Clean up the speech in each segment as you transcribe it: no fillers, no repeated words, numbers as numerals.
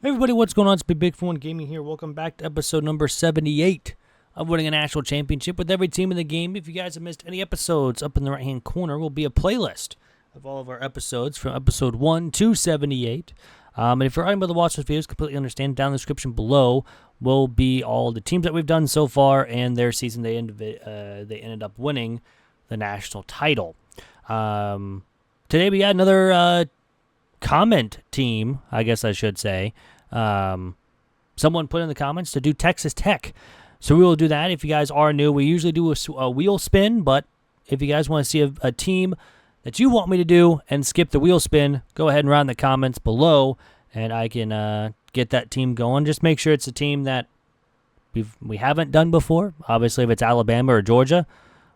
Hey everybody, what's going on? It's Big for One Gaming here. Welcome back to episode number 78 of Winning a National Championship with every team in the game. If you guys have missed any episodes, up in the right-hand corner will be a playlist of all of our episodes from episode 1 to 78. And if you're unable to watch those videos, completely understand, down in the description below will be all the teams that we've done so far and their season. They ended up winning the national title. Today we got another comment team, I guess I should say. Someone put in the comments to do Texas Tech. So we will do that. If you guys are new, we usually do a wheel spin, but if you guys want to see a team that you want me to do and skip the wheel spin, go ahead and write in the comments below, and I can get that team going. Just make sure it's a team that we haven't done before. Obviously, if it's Alabama or Georgia,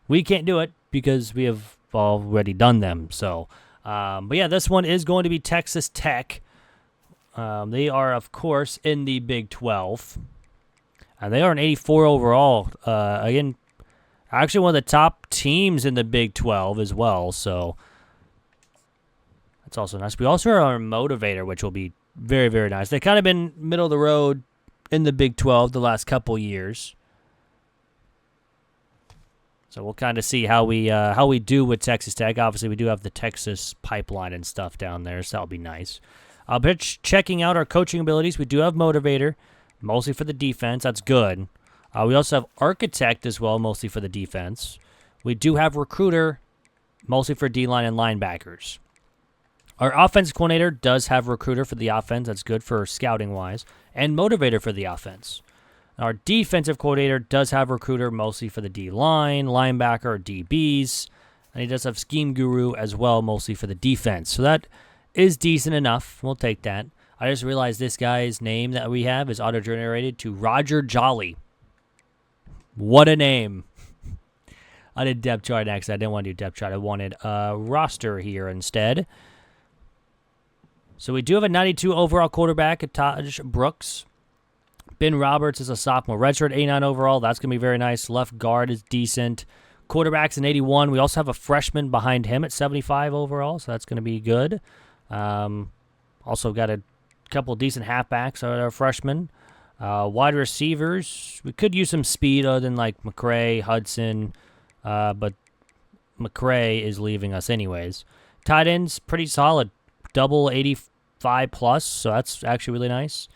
we can't do it because we have already done them. So, but yeah, this one is going to be Texas Tech. They are, of course, in the Big 12. And they are an 84 overall. Again, actually one of the top teams in the Big 12 as well. So that's also nice. We also are a motivator, which will be very, very nice. They've kind of been middle of the road in the Big 12 the last couple years. So we'll kind of see how we do with Texas Tech. Obviously, we do have the Texas pipeline and stuff down there, so that'll be nice. But checking out our coaching abilities, we do have motivator, mostly for the defense. That's good. We also have architect as well, mostly for the defense. We do have recruiter, mostly for D-line and linebackers. Our offensive coordinator does have recruiter for the offense. That's good for scouting-wise. And motivator for the offense. Our defensive coordinator does have recruiter mostly for the D-line, linebacker, or DBs. And he does have scheme guru as well, mostly for the defense. So that is decent enough. We'll take that. I just realized this guy's name that we have is auto-generated to Roger Jolly. What a name. I did depth chart next. I didn't want to do depth chart. I wanted a roster here instead. So we do have a 92 overall quarterback, Taj Brooks. Ben Roberts is a sophomore, redshirt 89 overall. That's going to be very nice. Left guard is decent. Quarterback's an 81. We also have a freshman behind him at 75 overall, so that's going to be good. Also got a couple decent halfbacks at our freshmen. Wide receivers, we could use some speed other than like McCray, Hudson, but McCray is leaving us anyways. Tight ends, pretty solid. Double 85 plus, so that's actually really nice.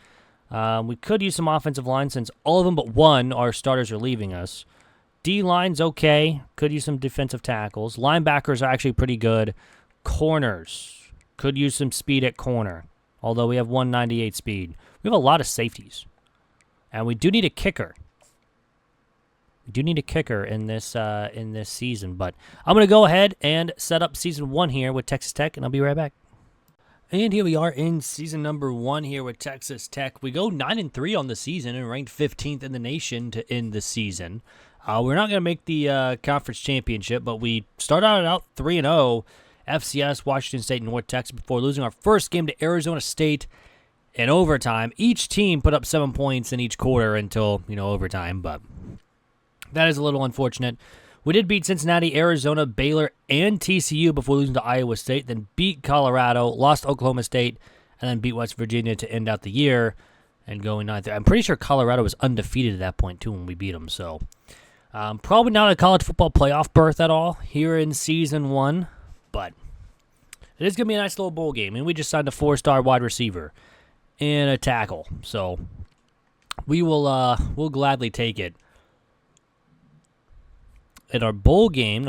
We could use some offensive line since all of them but one, our starters, are leaving us. D-line's okay. Could use some defensive tackles. Linebackers are actually pretty good. Corners. Could use some speed at corner, although we have 198 speed. We have a lot of safeties. And we do need a kicker. We do need a kicker in this season. But I'm going to go ahead and set up Season 1 here with Texas Tech, and I'll be right back. And here we are in Season number 1 here with Texas Tech. We go 9-3 on the season and ranked 15th in the nation to end the season. We're not going to make the conference championship, but we started out 3-0, FCS, Washington State, and North Texas before losing our first game to Arizona State in overtime. Each team put up 7 points in each quarter until, overtime, but that is a little unfortunate. We did beat Cincinnati, Arizona, Baylor, and TCU before losing to Iowa State, then beat Colorado, lost Oklahoma State, and then beat West Virginia to end out the year and going 9-3. I'm pretty sure Colorado was undefeated at that point, too, when we beat them, so probably not a college football playoff berth at all here in Season 1, but it is going to be a nice little bowl game. And we just signed a 4-star wide receiver and a tackle, so we'll gladly take it. At our bowl game,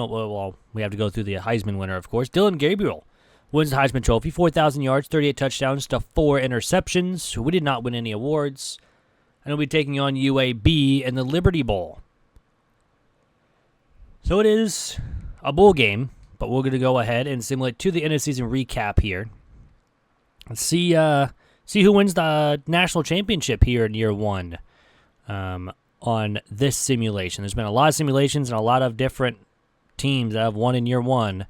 we have to go through the Heisman winner, of course. Dylan Gabriel wins the Heisman Trophy, 4,000 yards, 38 touchdowns to 4 interceptions. We did not win any awards. And he'll be taking on UAB in the Liberty Bowl. So it is a bowl game, but we're going to go ahead and simulate to the end of season recap here. Let's see who wins the national championship here in year 1 on this simulation. There's been a lot of simulations and a lot of different teams that have won in year 1.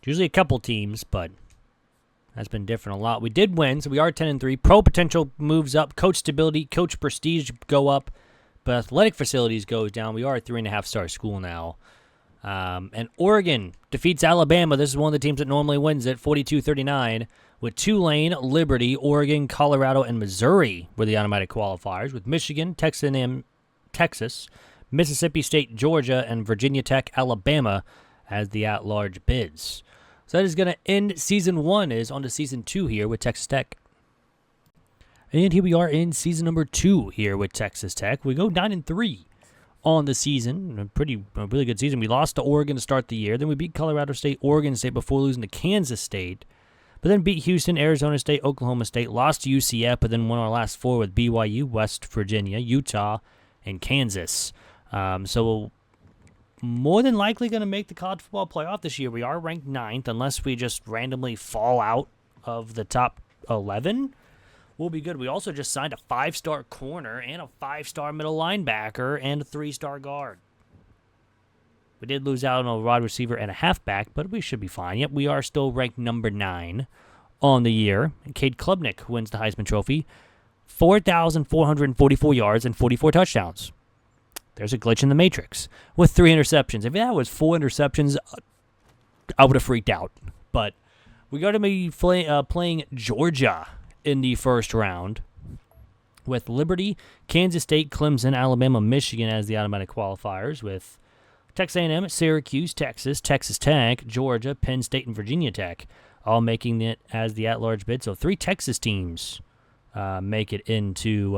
Usually a couple teams, but that's been different a lot. We did win, so we are 10-3. Pro potential moves up. Coach stability, coach prestige go up, but athletic facilities goes down. We are a 3.5-star school now. And Oregon defeats Alabama. This is one of the teams that normally wins it, 42-39, with Tulane, Liberty, Oregon, Colorado, and Missouri were the automatic qualifiers, with Michigan, Texas, Mississippi State, Georgia, and Virginia Tech, Alabama as the at-large bids. So that is going to end Season 1. It is on to Season 2 here with Texas Tech. And here we are in Season number 2 here with Texas Tech. We go 9-3 on the season. A really good season. We lost to Oregon to start the year. Then we beat Colorado State, Oregon State before losing to Kansas State. But then beat Houston, Arizona State, Oklahoma State, lost to UCF, but then won our last 4 with BYU, West Virginia, Utah, and Kansas. So more than likely going to make the college football playoff this year. We are ranked 9th, unless we just randomly fall out of the top 11. We'll be good. We also just signed a 5-star corner and a 5-star middle linebacker and a 3-star guard. We did lose out on a wide receiver and a halfback, but we should be fine. Yep, we are still ranked number 9 on the year. And Cade Klubnik wins the Heisman Trophy. 4,444 yards and 44 touchdowns. There's a glitch in the matrix with 3 interceptions. If that was 4 interceptions, I would have freaked out. But we got to be playing Georgia in the first round with Liberty, Kansas State, Clemson, Alabama, Michigan as the automatic qualifiers, with Texas A&M, Syracuse, Texas, Texas Tech, Georgia, Penn State, and Virginia Tech all making it as the at-large bid. So 3 Texas teams make it into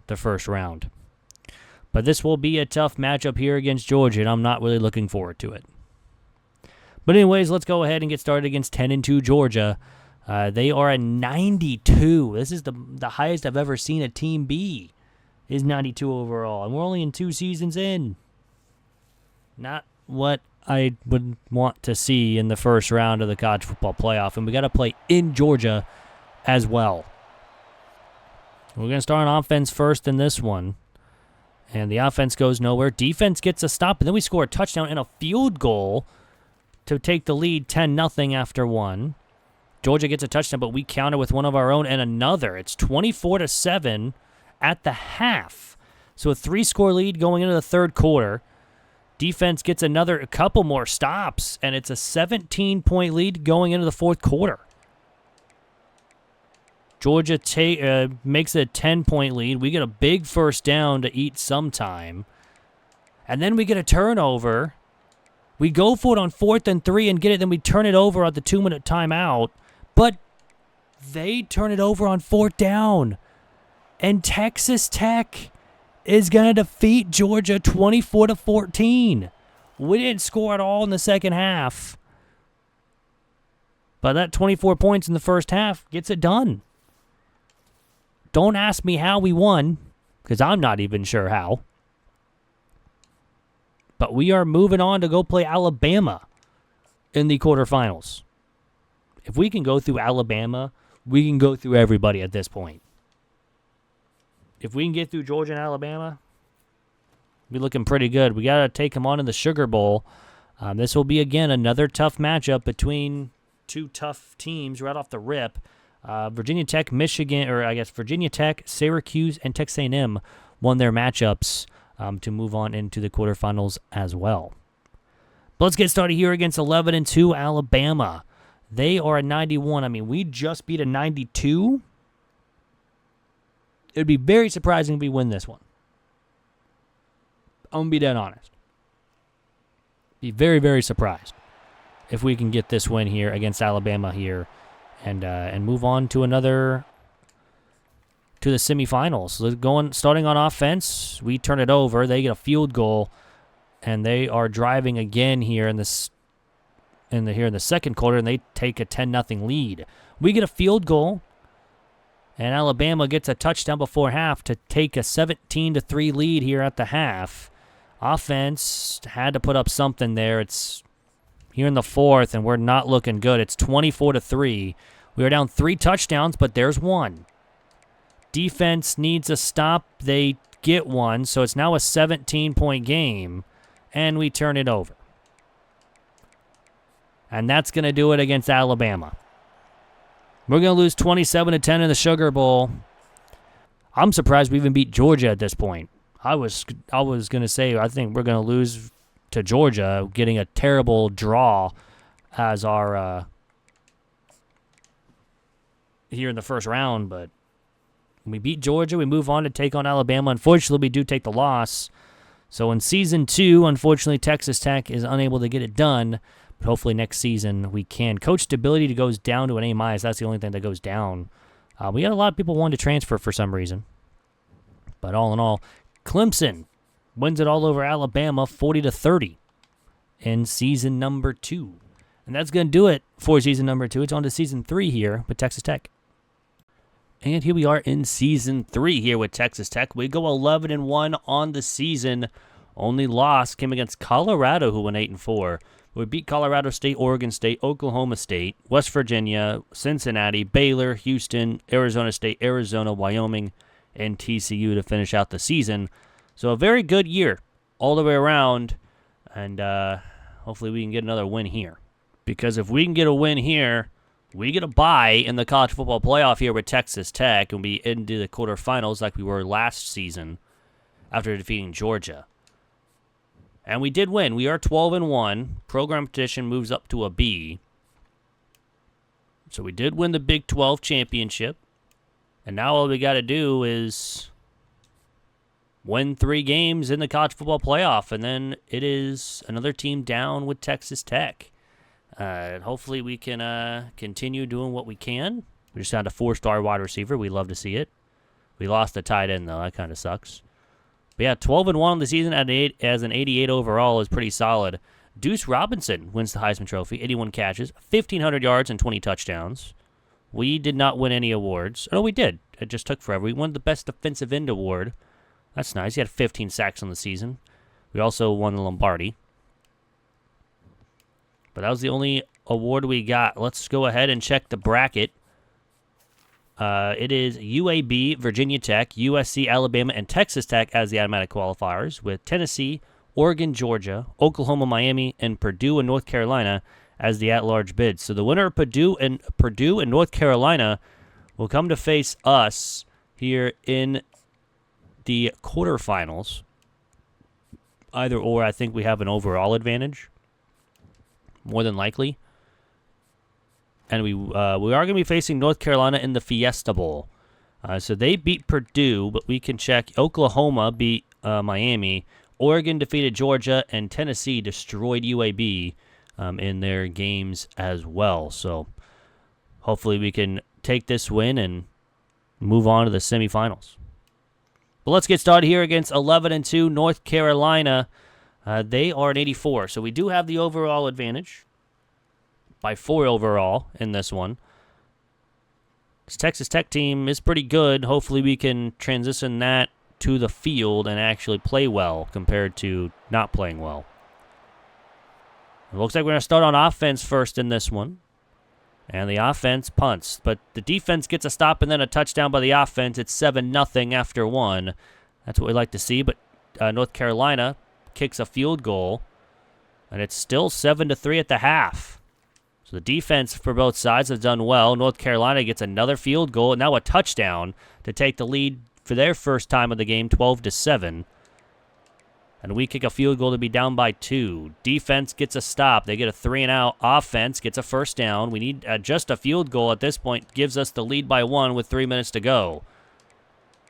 the first round. But this will be a tough matchup here against Georgia, and I'm not really looking forward to it. But anyways, let's go ahead and get started against 10-2 Georgia. They are at 92. This is the highest I've ever seen a team be, is 92 overall. And we're only in 2 seasons in. Not what I would want to see in the first round of the college football playoff. And we got to play in Georgia as well. We're going to start on offense first in this one. And the offense goes nowhere. Defense gets a stop, and then we score a touchdown and a field goal to take the lead 10-0 after 1. Georgia gets a touchdown, but we counter with one of our own and another. It's 24-7 at the half. So a 3-score lead going into the third quarter. Defense gets a couple more stops, and it's a 17-point lead going into the fourth quarter. Georgia makes it a 10-point lead. We get a big first down to eat some time. And then we get a turnover. We go for it on 4th and 3 and get it, then we turn it over at the 2-minute timeout. But they turn it over on 4th down. And Texas Tech is going to defeat Georgia 24-14. We didn't score at all in the second half. But that 24 points in the first half gets it done. Don't ask me how we won, because I'm not even sure how. But we are moving on to go play Alabama in the quarterfinals. If we can go through Alabama, we can go through everybody at this point. If we can get through Georgia and Alabama, we're looking pretty good. We got to take them on in the Sugar Bowl. This will be, again, another tough matchup between 2 tough teams right off the rip. Virginia Tech, Virginia Tech, Syracuse, and Texas A&M won their matchups to move on into the quarterfinals as well. But let's get started here against 11-2 Alabama. They are at 91. I mean, we just beat a 92. It would be very surprising if we win this one. I'm going to be dead honest. Be very, very surprised if we can get this win here against Alabama here and move on to the semifinals. Starting on offense, we turn it over. They get a field goal, and they are driving again here in the second quarter, and they take a 10-0 lead. We get a field goal, and Alabama gets a touchdown before half to take a 17-3 lead here at the half. Offense had to put up something there. It's here in the fourth, and we're not looking good. It's 24-3. We are down 3 touchdowns, but there's one. Defense needs a stop. They get one, so it's now a 17-point game, and we turn it over. And that's going to do it against Alabama. We're going to lose 27-10 in the Sugar Bowl. I'm surprised we even beat Georgia at this point. I was going to say I think we're going to lose to Georgia, getting a terrible draw as our here in the first round. But we beat Georgia. We move on to take on Alabama. Unfortunately, we do take the loss. So in Season 2, unfortunately, Texas Tech is unable to get it done. But hopefully next season we can. Coach stability goes down to an A-. That's the only thing that goes down. We got a lot of people wanting to transfer for some reason. But all in all, Clemson wins it all over Alabama 40-30 in Season number 2. And that's going to do it for Season number 2. It's on to Season 3 here with Texas Tech. And here we are in Season 3 here with Texas Tech. We go 11-1 on the season. Only loss came against Colorado, who went 8-4. We beat Colorado State, Oregon State, Oklahoma State, West Virginia, Cincinnati, Baylor, Houston, Arizona State, Arizona, Wyoming, and TCU to finish out the season. So a very good year all the way around. And hopefully we can get another win here. Because if we can get a win here, we get a bye in the college football playoff here with Texas Tech and be into the quarterfinals like we were last season after defeating Georgia. And we did win. We are 12-1. Program petition moves up to a B. So we did win the Big 12 championship. And now all we got to do is win 3 games in the college football playoff. And then it is another team down with Texas Tech. Hopefully we can continue doing what we can. We just found a 4-star wide receiver. We love to see it. We lost the tight end, though. That kind of sucks. But yeah, 12-1 on the season as an 88 overall is pretty solid. Deuce Robinson wins the Heisman Trophy, 81 catches, 1,500 yards, and 20 touchdowns. We did not win any awards. Oh, we did. It just took forever. We won the Best Defensive End award. That's nice. He had 15 sacks on the season. We also won the Lombardi. But that was the only award we got. Let's go ahead and check the bracket. It is UAB, Virginia Tech, USC, Alabama, and Texas Tech as the automatic qualifiers, with Tennessee, Oregon, Georgia, Oklahoma, Miami, and Purdue and North Carolina as the at-large bids. So the winner of Purdue and North Carolina will come to face us here in the quarterfinals. Either or, I think we have an overall advantage. More than likely. And we are going to be facing North Carolina in the Fiesta Bowl. So they beat Purdue, but we can check. Oklahoma beat Miami. Oregon defeated Georgia, and Tennessee destroyed UAB in their games as well. So hopefully we can take this win and move on to the semifinals. But let's get started here against 11-2 North Carolina. They are at 84, so we do have the overall advantage by 4 overall in this one. This Texas Tech team is pretty good. Hopefully we can transition that to the field and actually play well compared to not playing well. It looks like we're going to start on offense first in this one. And the offense punts, but the defense gets a stop and then a touchdown by the offense. It's 7-0 after 1. That's what we like to see, but North Carolina kicks a field goal, and it's still 7-3 at the half. So the defense for both sides have done well. North Carolina gets another field goal, and now a touchdown to take the lead for their first time of the game, 12-7. And we kick a field goal to be down by 2. Defense gets a stop. They get a 3-and-out. Offense gets a first down. We need just a field goal at this point. Gives us the lead by 1 with 3 minutes to go.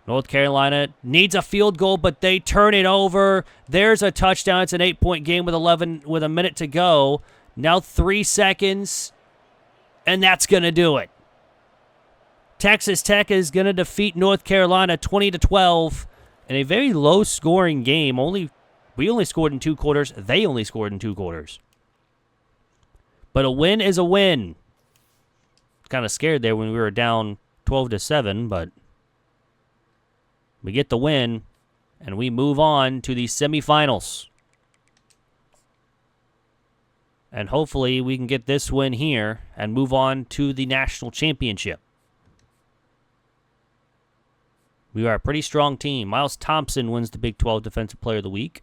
North Carolina needs a field goal, but they turn it over. There's a touchdown. It's an 8-point game with a minute to go. Now 3 seconds, and that's going to do it. Texas Tech is going to defeat North Carolina 20-12 in a very low-scoring game. We only scored in 2 quarters. They only scored in 2 quarters. But a win is a win. Kind of scared there when we were down 12-7, but we get the win, and we move on to the semifinals. And hopefully we can get this win here and move on to the national championship. We are a pretty strong team. Miles Thompson wins the Big 12 Defensive Player of the Week.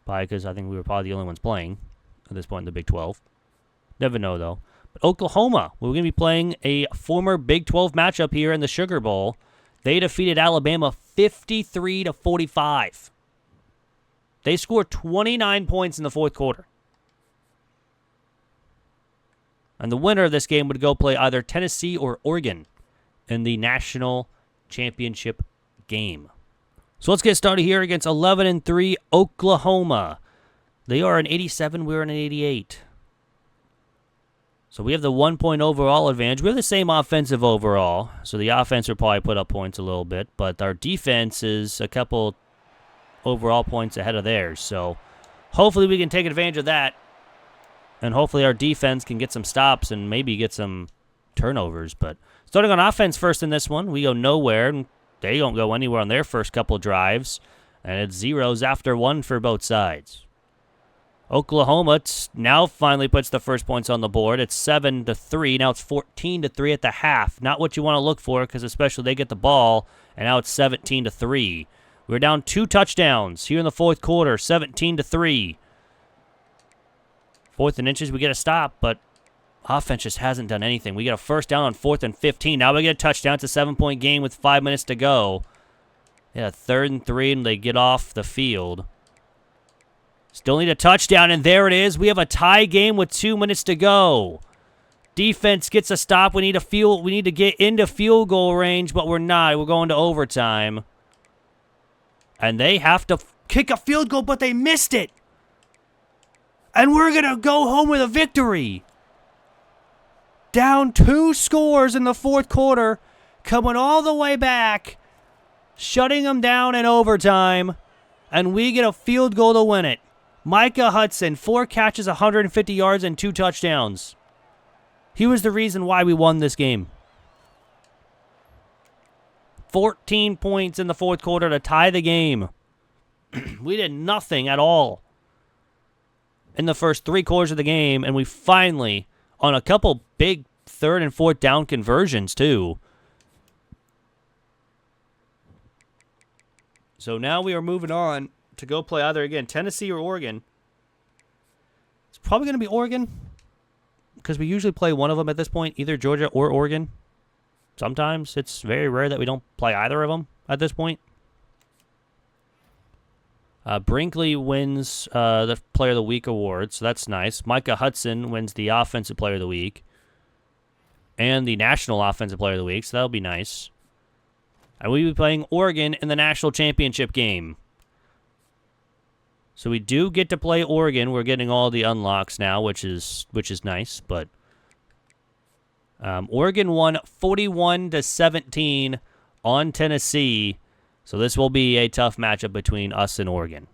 Probably because I think we were probably the only ones playing at this point in the Big 12. Never know, though. But Oklahoma, we're going to be playing a former Big 12 matchup here in the Sugar Bowl. They defeated Alabama 53-45. They scored 29 points in the fourth quarter. And the winner of this game would go play either Tennessee or Oregon in the national championship game. So let's get started here against 11-3 Oklahoma. They are an 87, we're an 88. So we have the 1-point overall advantage. We have the same offensive overall, so the offense will probably put up points a little bit, but our defense is a couple overall points ahead of theirs. So hopefully we can take advantage of that, and hopefully our defense can get some stops and maybe get some turnovers. But starting on offense first in this one, we go nowhere, and they don't go anywhere on their first couple drives, and it's zeros after one for both sides. Oklahoma now finally puts the first points on the board. It's 7-3. Now it's 14-3 at the half. Not what you want to look for, because especially they get the ball, and now it's 17-3. We're down 2 touchdowns here in the fourth quarter, 17-3. Fourth and inches, we get a stop, but offense just hasn't done anything. We get a first down on 4th and 15. Now we get a touchdown. It's a 7-point game with 5 minutes to go. Yeah, 3rd and 3, and they get off the field. Still need a touchdown, and there it is. We have a tie game with 2 minutes to go. Defense gets a stop. We need to get into field goal range, but we're not. We're going to overtime. And they have to kick a field goal, but they missed it. And we're going to go home with a victory. Down 2 scores in the fourth quarter, coming all the way back, shutting them down in overtime, and we get a field goal to win it. Micah Hudson, 4 catches, 150 yards, and 2 touchdowns. He was the reason why we won this game. 14 points in the fourth quarter to tie the game. We did nothing at all in the first 3 quarters of the game, and we finally, on a couple big 3rd and 4th down conversions, too. So now we are moving on to go play either, again, Tennessee or Oregon. It's probably going to be Oregon, because we usually play one of them at this point, either Georgia or Oregon. Sometimes it's very rare that we don't play either of them at this point. Brinkley wins the Player of the Week award, so that's nice. Micah Hudson wins the Offensive Player of the Week and the National Offensive Player of the Week, so that'll be nice. And we'll be playing Oregon in the National Championship game. So we do get to play Oregon. We're getting all the unlocks now, which is nice. But Oregon won 41-17 on Tennessee. So this will be a tough matchup between us and Oregon.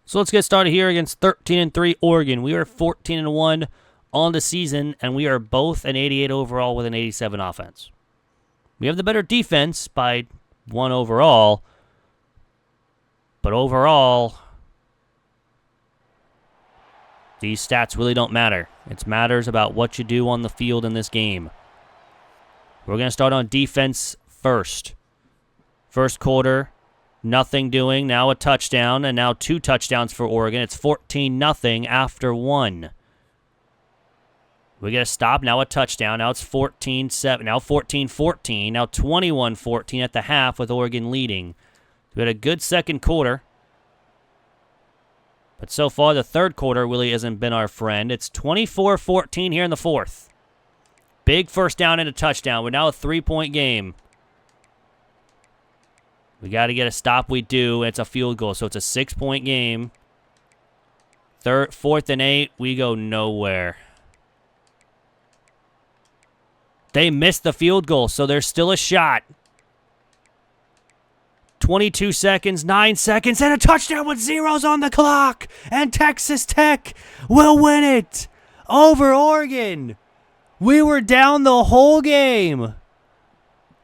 So let's get started here against 13-3 Oregon. We are 14-1 on the season, and we are both an 88 overall with an 87 offense. We have the better defense by 1 overall, but overall, these stats really don't matter. It matters about what you do on the field in this game. We're going to start on defense first. First quarter, nothing doing. Now a touchdown, and now 2 touchdowns for Oregon. It's 14-0 after 1. We get a stop, now a touchdown. Now it's 14-7, now 14-14, now 21-14 at the half with Oregon leading. We had a good second quarter. But so far, the third quarter really hasn't been our friend. It's 24-14 here in the fourth. Big first down and a touchdown. We're now a 3-point game. We got to get a stop. We do. It's a field goal, so it's a 6-point game. 4th and 8. We go nowhere. They missed the field goal, so there's still a shot. 22 seconds, 9 seconds, and a touchdown with zeros on the clock. And Texas Tech will win it over Oregon. We were down the whole game.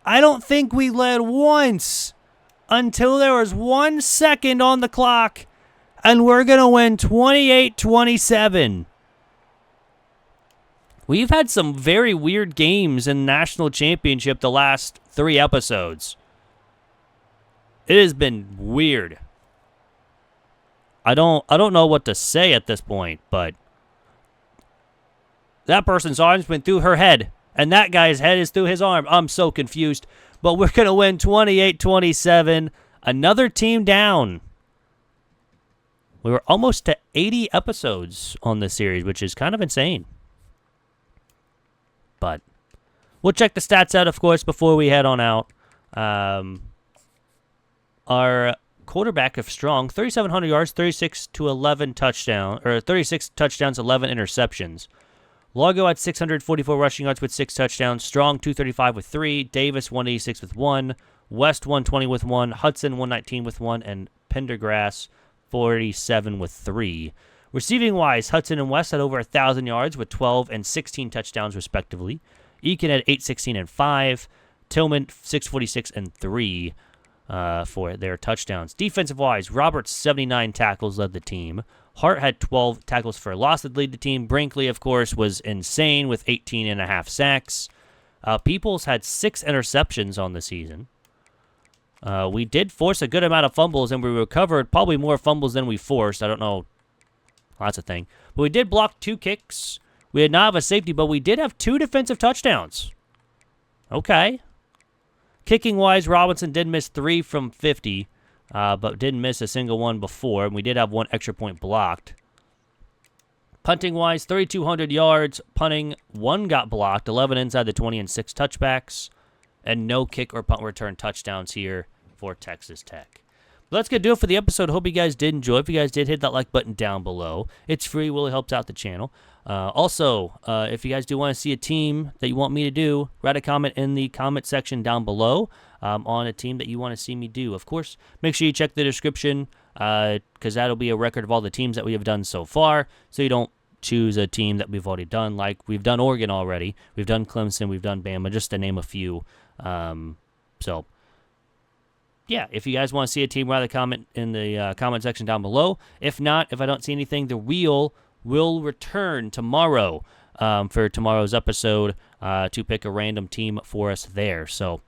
I don't think we led once until there was 1 second on the clock, and we're going to win 28-27. We've had some very weird games in the national championship the last 3 episodes. It has been weird. I don't know what to say at this point, but that person's arms went through her head, and that guy's head is through his arm. I'm so confused. But we're going to win 28-27. Another team down. We were almost to 80 episodes on this series, which is kind of insane. But we'll check the stats out, of course, before we head on out. Our quarterback of strong, 3,700 yards, 36 touchdowns, 11 interceptions. Largo had 644 rushing yards with 6 touchdowns. Strong, 235 with 3. Davis, 186 with 1. West, 120 with 1. Hudson, 119 with 1. And Pendergrass, 47 with 3. Receiving-wise, Hudson and West had over 1,000 yards with 12 and 16 touchdowns, respectively. Uconn had 816 and 5. Tillman, 646 and 3 for their touchdowns. Defensive-wise, Roberts, 79 tackles, led the team. Hart had 12 tackles for loss that lead the team. Brinkley, of course, was insane with 18.5 sacks. Peoples had 6 interceptions on the season. We did force a good amount of fumbles, and we recovered probably more fumbles than we forced. I don't know. That's a thing. But we did block 2 kicks. We did not have a safety, but we did have 2 defensive touchdowns. Okay. Kicking-wise, Robinson did miss 3 from 50, but didn't miss a single one before, and we did have 1 extra point blocked. Punting-wise, 3,200 yards. Punting, 1 got blocked, 11 inside the 20, and 6 touchbacks. And no kick or punt return touchdowns here for Texas Tech. But that's going to do it for the episode. Hope you guys did enjoy. If you guys did, hit that like button down below. It's free. Really helps out the channel. Also, if you guys do want to see a team that you want me to do, write a comment in the comment section down below on a team that you want to see me do. Of course, make sure you check the description because that'll be a record of all the teams that we have done so far, so you don't choose a team that we've already done. Like, we've done Oregon already. We've done Clemson. We've done Bama, just to name a few. So, yeah, if you guys want to see a team, write a comment in the comment section down below. If not, if I don't see anything, the wheel will return tomorrow for tomorrow's episode to pick a random team for us there. So,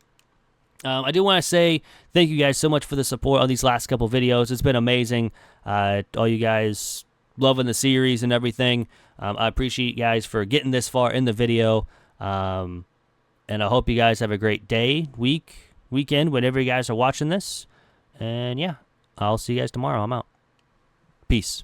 I do want to say thank you guys so much for the support on these last couple videos. It's been amazing. All you guys loving the series and everything. I appreciate you guys for getting this far in the video. And I hope you guys have a great day, weekend, whenever you guys are watching this. And yeah, I'll see you guys tomorrow. I'm out. Peace.